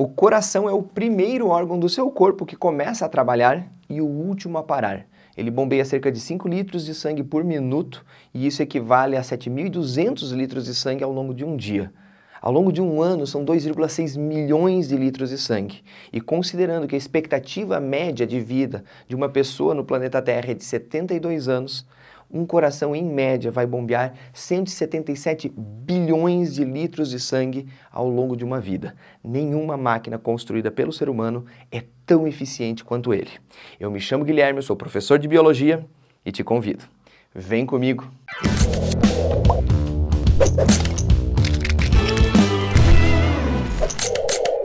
O coração é o primeiro órgão do seu corpo que começa a trabalhar e o último a parar. Ele bombeia cerca de 5 litros de sangue por minuto e isso equivale a 7.200 litros de sangue ao longo de um dia. Ao longo de um ano, são 2,6 milhões de litros de sangue. E considerando que a expectativa média de vida de uma pessoa no planeta Terra é de 72 anos, um coração, em média, vai bombear 177 bilhões de litros de sangue ao longo de uma vida. Nenhuma máquina construída pelo ser humano é tão eficiente quanto ele. Eu me chamo Guilherme, eu sou professor de Biologia e te convido. Vem comigo!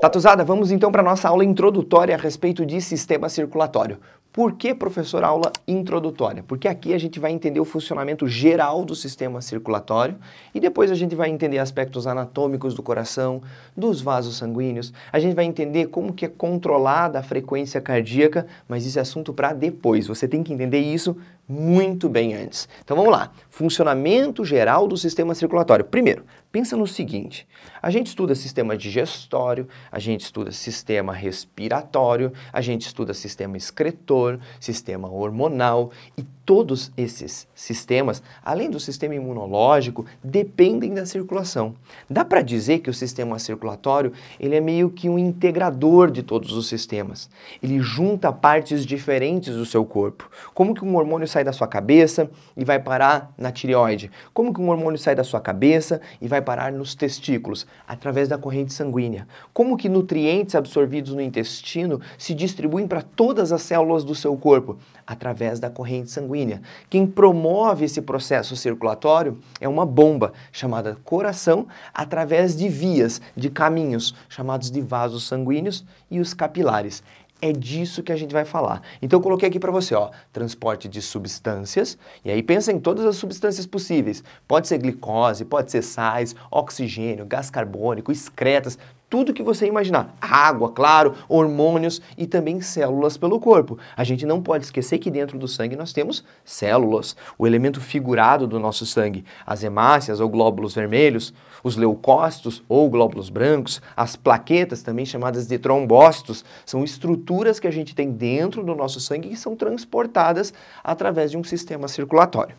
Tatuzada, vamos então para a nossa aula introdutória a respeito de sistema circulatório. Por que, professor, aula introdutória? Porque aqui a gente vai entender o funcionamento geral do sistema circulatório e depois a gente vai entender aspectos anatômicos do coração, dos vasos sanguíneos, a gente vai entender como que é controlada a frequência cardíaca, mas isso é assunto para depois. Você tem que entender isso muito bem antes. Então vamos lá, funcionamento geral do sistema circulatório. Primeiro, pensa no seguinte, a gente estuda sistema digestório, a gente estuda sistema respiratório, a gente estuda sistema excretor, sistema hormonal e todos esses sistemas, além do sistema imunológico, dependem da circulação. Dá para dizer que o sistema circulatório ele é meio que um integrador de todos os sistemas. Ele junta partes diferentes do seu corpo. Como que um hormônio sai da sua cabeça e vai parar na tireoide? Como que um hormônio sai da sua cabeça e vai parar nos testículos? Através da corrente sanguínea. Como que nutrientes absorvidos no intestino se distribuem para todas as células do seu corpo? Através da corrente sanguínea. Quem promove esse processo circulatório é uma bomba chamada coração através de vias, de caminhos chamados de vasos sanguíneos e os capilares. É disso que a gente vai falar. Então eu coloquei aqui para você, ó, transporte de substâncias, e aí pensa em todas as substâncias possíveis. Pode ser glicose, pode ser sais, oxigênio, gás carbônico, excretas, tudo que você imaginar. Água, claro, hormônios e também células pelo corpo. A gente não pode esquecer que dentro do sangue nós temos células, o elemento figurado do nosso sangue, as hemácias ou glóbulos vermelhos, os leucócitos ou glóbulos brancos, as plaquetas, também chamadas de trombócitos, são estruturas que a gente tem dentro do nosso sangue que são transportadas através de um sistema circulatório.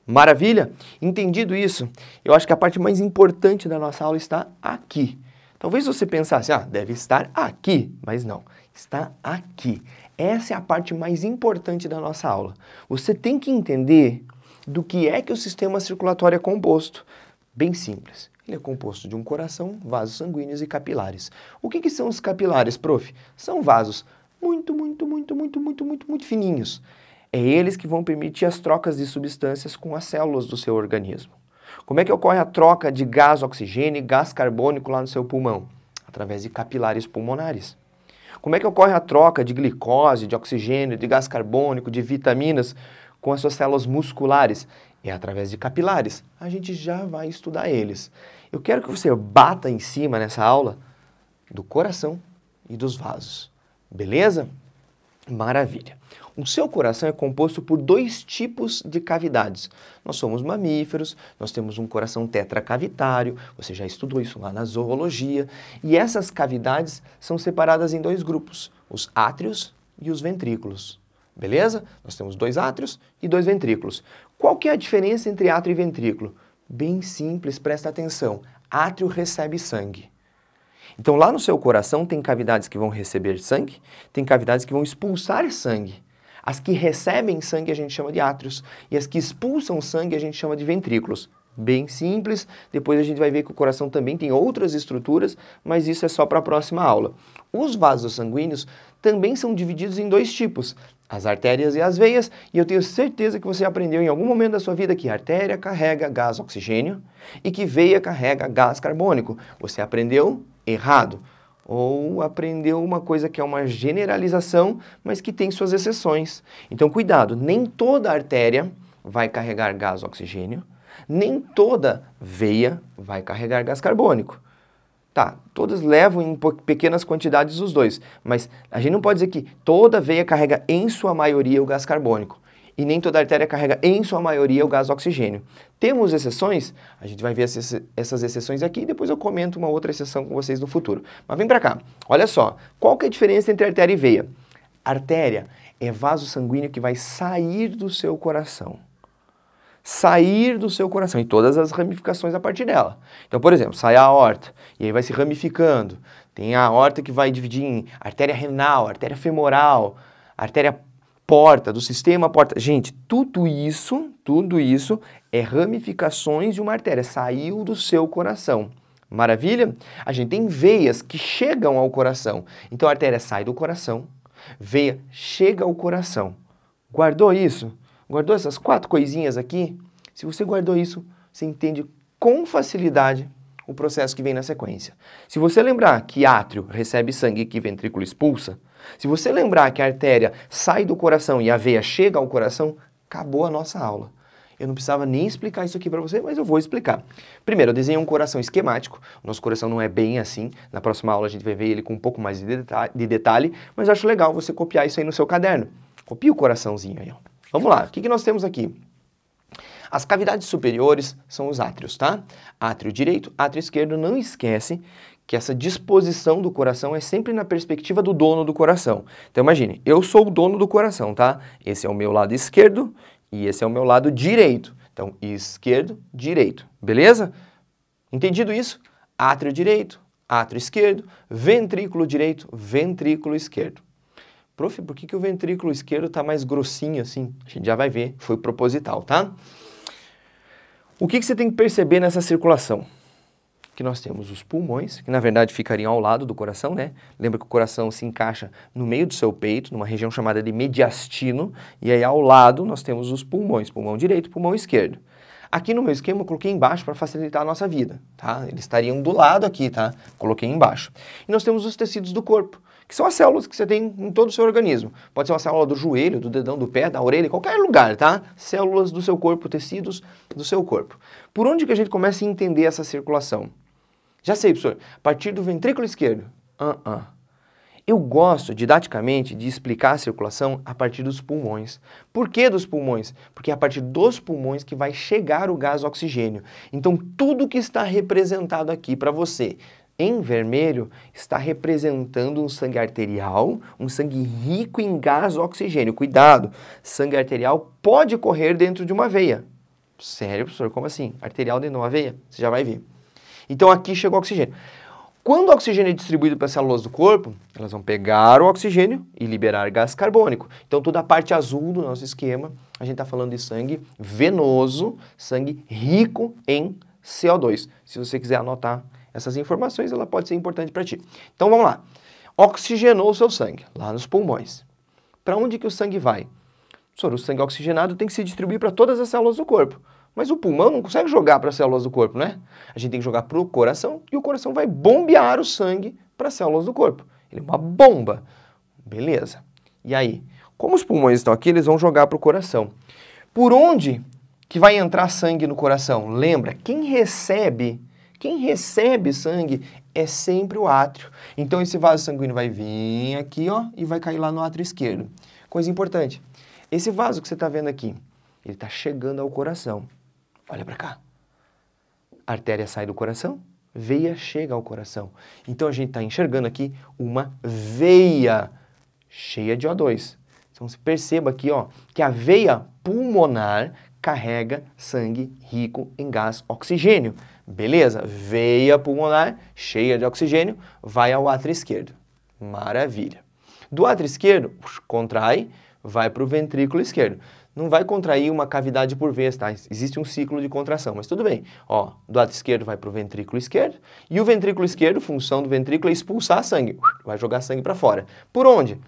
Maravilha? Entendido isso, eu acho que a parte mais importante da nossa aula está aqui. Talvez você pensasse, deve estar aqui, mas não, está aqui. Essa é a parte mais importante da nossa aula. Você tem que entender do que é que o sistema circulatório é composto. Bem simples, ele é composto de um coração, vasos sanguíneos e capilares. O que são os capilares, prof? São vasos muito fininhos. É eles que vão permitir as trocas de substâncias com as células do seu organismo. Como é que ocorre a troca de gás oxigênio e gás carbônico lá no seu pulmão? Através de capilares pulmonares. Como é que ocorre a troca de glicose, de oxigênio, de gás carbônico, de vitaminas com as suas células musculares? É através de capilares. A gente já vai estudar eles. Eu quero que você bata em cima nessa aula do coração e dos vasos. Beleza? Maravilha. O seu coração é composto por 2 tipos de cavidades. Nós somos mamíferos, nós temos um coração tetracavitário, você já estudou isso lá na zoologia, e essas cavidades são separadas em 2 grupos, os átrios e os ventrículos. Beleza? Nós temos 2 átrios e 2 ventrículos. Qual que é a diferença entre átrio e ventrículo? Bem simples, presta atenção. Átrio recebe sangue. Então lá no seu coração tem cavidades que vão receber sangue, tem cavidades que vão expulsar sangue. As que recebem sangue a gente chama de átrios e as que expulsam sangue a gente chama de ventrículos. Bem simples, depois a gente vai ver que o coração também tem outras estruturas, mas isso é só para a próxima aula. Os vasos sanguíneos também são divididos em 2 tipos, as artérias e as veias, e eu tenho certeza que você aprendeu em algum momento da sua vida que artéria carrega gás oxigênio e que veia carrega gás carbônico. Você aprendeu errado. Ou aprendeu uma coisa que é uma generalização, mas que tem suas exceções. Então, cuidado, nem toda artéria vai carregar gás oxigênio, nem toda veia vai carregar gás carbônico. Tá, todas levam em pequenas quantidades os 2, mas a gente não pode dizer que toda veia carrega em sua maioria o gás carbônico. e nem toda artéria carrega, em sua maioria, o gás oxigênio. Temos exceções? A gente vai ver essas exceções aqui e depois eu comento uma outra exceção com vocês no futuro. Mas vem pra cá. Olha só, qual que é a diferença entre artéria e veia? Artéria é vaso sanguíneo que vai sair do seu coração. Sair do seu coração e todas as ramificações a partir dela. Então, por exemplo, sai a aorta e aí vai se ramificando. Tem a aorta que vai dividir em artéria renal, artéria femoral, artéria porta, do sistema porta. Gente, tudo isso é ramificações de uma artéria, saiu do seu coração. Maravilha? A gente tem veias que chegam ao coração. Então a artéria sai do coração, veia chega ao coração. Guardou isso? Guardou essas 4 coisinhas aqui? Se você guardou isso, você entende com facilidade o processo que vem na sequência. Se você lembrar que átrio recebe sangue e que ventrículo expulsa, se você lembrar que a artéria sai do coração e a veia chega ao coração, acabou a nossa aula. Eu não precisava nem explicar isso aqui para você, mas eu vou explicar. Primeiro, eu desenhei um coração esquemático. O nosso coração não é bem assim. Na próxima aula a gente vai ver ele com um pouco mais de detalhe, mas eu acho legal você copiar isso aí no seu caderno. Copia o coraçãozinho aí, ó. Vamos lá, o que nós temos aqui? As cavidades superiores são os átrios, tá? Átrio direito, átrio esquerdo, não esquece que essa disposição do coração é sempre na perspectiva do dono do coração. Então imagine, eu sou o dono do coração, tá? Esse é o meu lado esquerdo e esse é o meu lado direito. Então, esquerdo, direito, beleza? Entendido isso? Átrio direito, átrio esquerdo, ventrículo direito, ventrículo esquerdo. Prof, por que o ventrículo esquerdo está mais grossinho assim? A gente já vai ver, foi proposital, tá? O que você tem que perceber nessa circulação? Que nós temos os pulmões, que na verdade ficariam ao lado do coração, né? Lembra que o coração se encaixa no meio do seu peito, numa região chamada de mediastino, e aí ao lado nós temos os pulmões, pulmão direito, pulmão esquerdo. Aqui no meu esquema eu coloquei embaixo para facilitar a nossa vida, tá? Eles estariam do lado aqui, tá? Coloquei embaixo. E nós temos os tecidos do corpo, que são as células que você tem em todo o seu organismo. Pode ser uma célula do joelho, do dedão, do pé, da orelha, qualquer lugar, tá? Células do seu corpo, tecidos do seu corpo. Por onde que a gente começa a entender essa circulação? Já sei, professor, a partir do ventrículo esquerdo. Eu gosto, didaticamente, de explicar a circulação a partir dos pulmões. Por que dos pulmões? Porque é a partir dos pulmões que vai chegar o gás oxigênio. Então, tudo que está representado aqui para você, em vermelho, está representando um sangue arterial, um sangue rico em gás oxigênio. Cuidado, sangue arterial pode correr dentro de uma veia. Sério, professor, como assim? Arterial dentro de uma veia? Você já vai ver. Então, aqui chegou o oxigênio. Quando o oxigênio é distribuído para as células do corpo, elas vão pegar o oxigênio e liberar gás carbônico. Então, toda a parte azul do nosso esquema, a gente está falando de sangue venoso, sangue rico em CO2. Se você quiser anotar essas informações, ela pode ser importante para ti. Então, vamos lá. Oxigenou o seu sangue, lá nos pulmões. Para onde que o sangue vai? O sangue oxigenado tem que se distribuir para todas as células do corpo. Mas o pulmão não consegue jogar para as células do corpo, né? A gente tem que jogar para o coração e o coração vai bombear o sangue para as células do corpo. Ele é uma bomba. Beleza. E aí? Como os pulmões estão aqui, eles vão jogar para o coração. Por onde que vai entrar sangue no coração? Lembra, quem recebe sangue é sempre o átrio. Então esse vaso sanguíneo vai vir aqui, ó, e vai cair lá no átrio esquerdo. Coisa importante, esse vaso que você está vendo aqui, ele está chegando ao coração. Olha para cá. A artéria sai do coração, veia chega ao coração. Então a gente está enxergando aqui uma veia cheia de O2. Então você perceba aqui, ó, que a veia pulmonar carrega sangue rico em gás oxigênio. Beleza? Veia pulmonar cheia de oxigênio vai ao átrio esquerdo. Maravilha. Do átrio esquerdo, contrai, vai para o ventrículo esquerdo. Não vai contrair uma cavidade por vez, tá? Existe um ciclo de contração, mas tudo bem. Ó, do átrio esquerdo vai para o ventrículo esquerdo e o ventrículo esquerdo, função do ventrículo é expulsar sangue. Vai jogar sangue para fora. Por onde?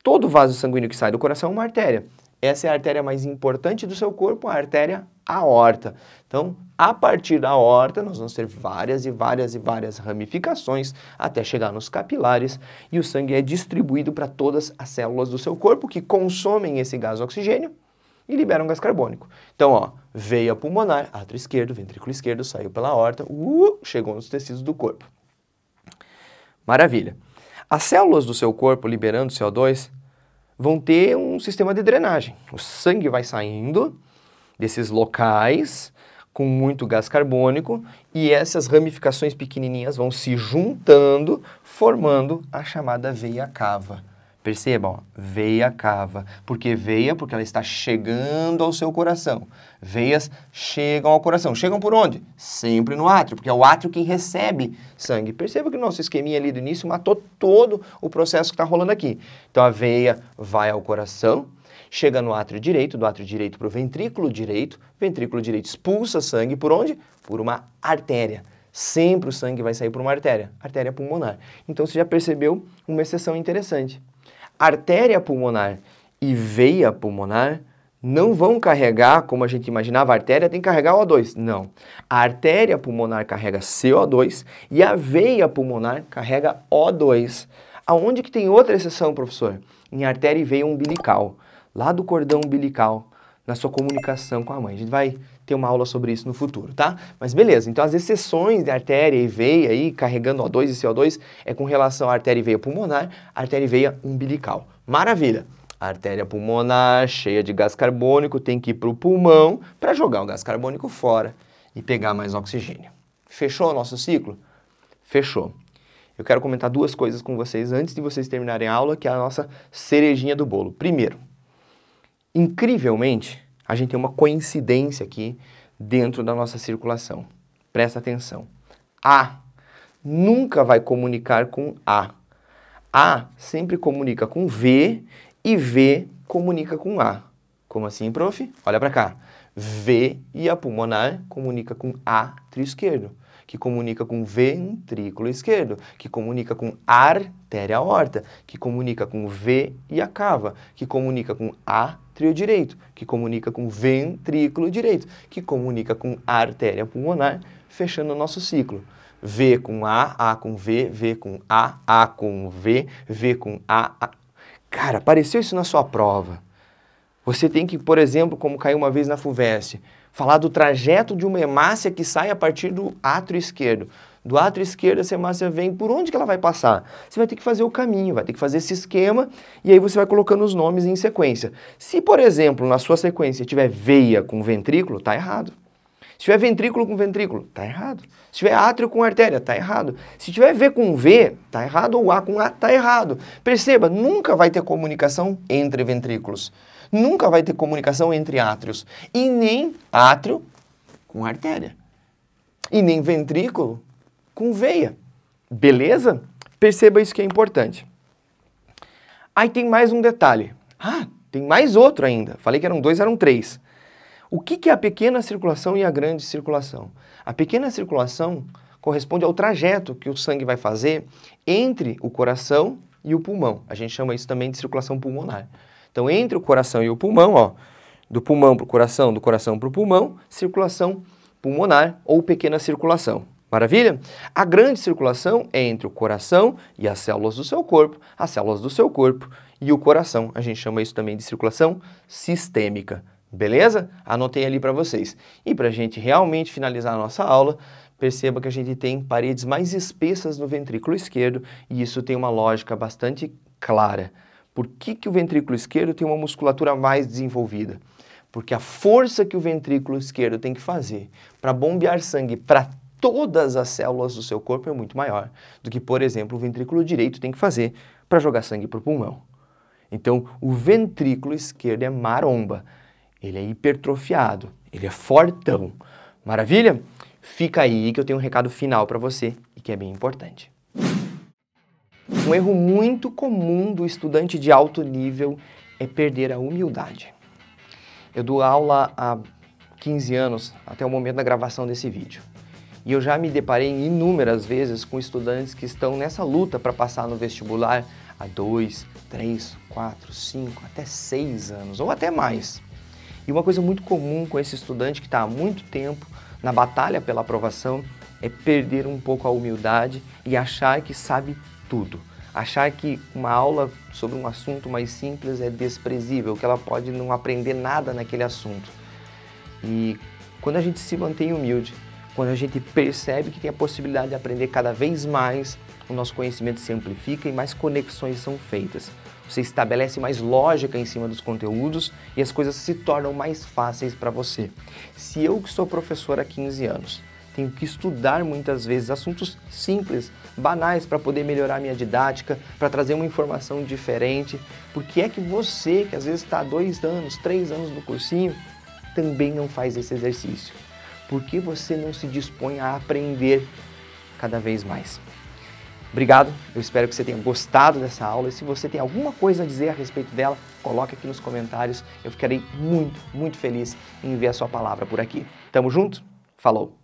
Todo vaso sanguíneo que sai do coração é uma artéria. Essa é a artéria mais importante do seu corpo, a artéria aorta. Então, a partir da aorta, nós vamos ter várias e várias ramificações até chegar nos capilares e o sangue é distribuído para todas as células do seu corpo que consomem esse gás oxigênio e liberam gás carbônico. Então, ó, veia pulmonar, átrio esquerdo, ventrículo esquerdo, saiu pela aorta, chegou nos tecidos do corpo. Maravilha. As células do seu corpo liberando CO2 vão ter um sistema de drenagem. O sangue vai saindo desses locais com muito gás carbônico e essas ramificações pequenininhas vão se juntando, formando a chamada veia cava. Percebam, ó, veia cava. Por que veia? Porque ela está chegando ao seu coração. Veias chegam ao coração. Chegam por onde? Sempre no átrio, porque é o átrio quem recebe sangue. Perceba que o nosso esqueminha ali do início matou todo o processo que está rolando aqui. Então a veia vai ao coração, chega no átrio direito, do átrio direito para o ventrículo direito expulsa sangue por onde? Por uma artéria. Sempre o sangue vai sair por uma artéria pulmonar. Então você já percebeu uma exceção interessante. Artéria pulmonar e veia pulmonar não vão carregar, como a gente imaginava, a artéria tem que carregar O2. Não. A artéria pulmonar carrega CO2 e a veia pulmonar carrega O2. Aonde que tem outra exceção, professor? Em artéria e veia umbilical, lá do cordão umbilical, na sua comunicação com a mãe. A gente vai ter uma aula sobre isso no futuro, tá? Mas beleza, então as exceções de artéria e veia aí, carregando O2 e CO2, é com relação à artéria e veia pulmonar, artéria e veia umbilical. Maravilha! A artéria pulmonar, cheia de gás carbônico, tem que ir para o pulmão para jogar o gás carbônico fora e pegar mais oxigênio. Fechou o nosso ciclo? Fechou. Eu quero comentar duas coisas com vocês antes de vocês terminarem a aula, que é a nossa cerejinha do bolo. Primeiro, incrivelmente, a gente tem uma coincidência aqui dentro da nossa circulação. Presta atenção. A nunca vai comunicar com A. A sempre comunica com V e V comunica com A. Como assim, prof? Olha para cá. Veia pulmonar comunica com átrio esquerdo, que comunica com ventrículo esquerdo, que comunica com artéria aorta, que comunica com veia cava, que comunica com átrio direito, que comunica com ventrículo direito, que comunica com artéria pulmonar, fechando o nosso ciclo. V com A com V com A com V com A. Cara, apareceu isso na sua prova. Você tem que, por exemplo, como caiu uma vez na FUVEST, falar do trajeto de uma hemácia que sai a partir do átrio esquerdo. Do átrio esquerdo, essa hemácia vem, por onde que ela vai passar? Você vai ter que fazer o caminho, vai ter que fazer esse esquema, e aí você vai colocando os nomes em sequência. Se, por exemplo, na sua sequência tiver veia com ventrículo, tá errado. Se tiver ventrículo com ventrículo, tá errado. Se tiver átrio com artéria, tá errado. Se tiver V com V, tá errado, ou A com A, tá errado. Perceba, nunca vai ter comunicação entre ventrículos. Nunca vai ter comunicação entre átrios. E nem átrio com artéria. E nem ventrículo com veia. Beleza? Perceba isso que é importante. Aí tem mais um detalhe. Ah, tem mais outro ainda. Falei que eram dois, eram três. O que é a pequena circulação e a grande circulação? A pequena circulação corresponde ao trajeto que o sangue vai fazer entre o coração e o pulmão. A gente chama isso também de circulação pulmonar. Então, entre o coração e o pulmão, ó, do pulmão para o coração, do coração para o pulmão, circulação pulmonar ou pequena circulação. Maravilha? A grande circulação é entre o coração e as células do seu corpo, as células do seu corpo e o coração. A gente chama isso também de circulação sistêmica. Beleza? Anotei ali para vocês. E para a gente realmente finalizar a nossa aula, perceba que a gente tem paredes mais espessas no ventrículo esquerdo e isso tem uma lógica bastante clara. Por que o ventrículo esquerdo tem uma musculatura mais desenvolvida? Porque a força que o ventrículo esquerdo tem que fazer para bombear sangue para todas as células do seu corpo é muito maior do que, por exemplo, o ventrículo direito tem que fazer para jogar sangue para o pulmão. Então, o ventrículo esquerdo é maromba. Ele é hipertrofiado, ele é fortão. Maravilha? Fica aí que eu tenho um recado final para você e que é bem importante. Um erro muito comum do estudante de alto nível é perder a humildade. Eu dou aula há 15 anos, até o momento da gravação desse vídeo. E eu já me deparei inúmeras vezes com estudantes que estão nessa luta para passar no vestibular há 2, 3, 4, 5, até 6 anos, ou até mais. E uma coisa muito comum com esse estudante que está há muito tempo na batalha pela aprovação é perder um pouco a humildade e achar que sabe tudo. Achar que uma aula sobre um assunto mais simples é desprezível, que ela pode não aprender nada naquele assunto. E quando a gente se mantém humilde, quando a gente percebe que tem a possibilidade de aprender cada vez mais, o nosso conhecimento se amplifica e mais conexões são feitas. Você estabelece mais lógica em cima dos conteúdos e as coisas se tornam mais fáceis para você. Se eu, que sou professor há 15 anos, tenho que estudar muitas vezes assuntos simples, banais, para poder melhorar minha didática, para trazer uma informação diferente, por que é que você, que às vezes está há 2 anos, 3 anos no cursinho, também não faz esse exercício? Por que você não se dispõe a aprender cada vez mais? Obrigado, eu espero que você tenha gostado dessa aula e se você tem alguma coisa a dizer a respeito dela, coloque aqui nos comentários, eu ficarei muito, muito feliz em ver a sua palavra por aqui. Tamo junto? Falou!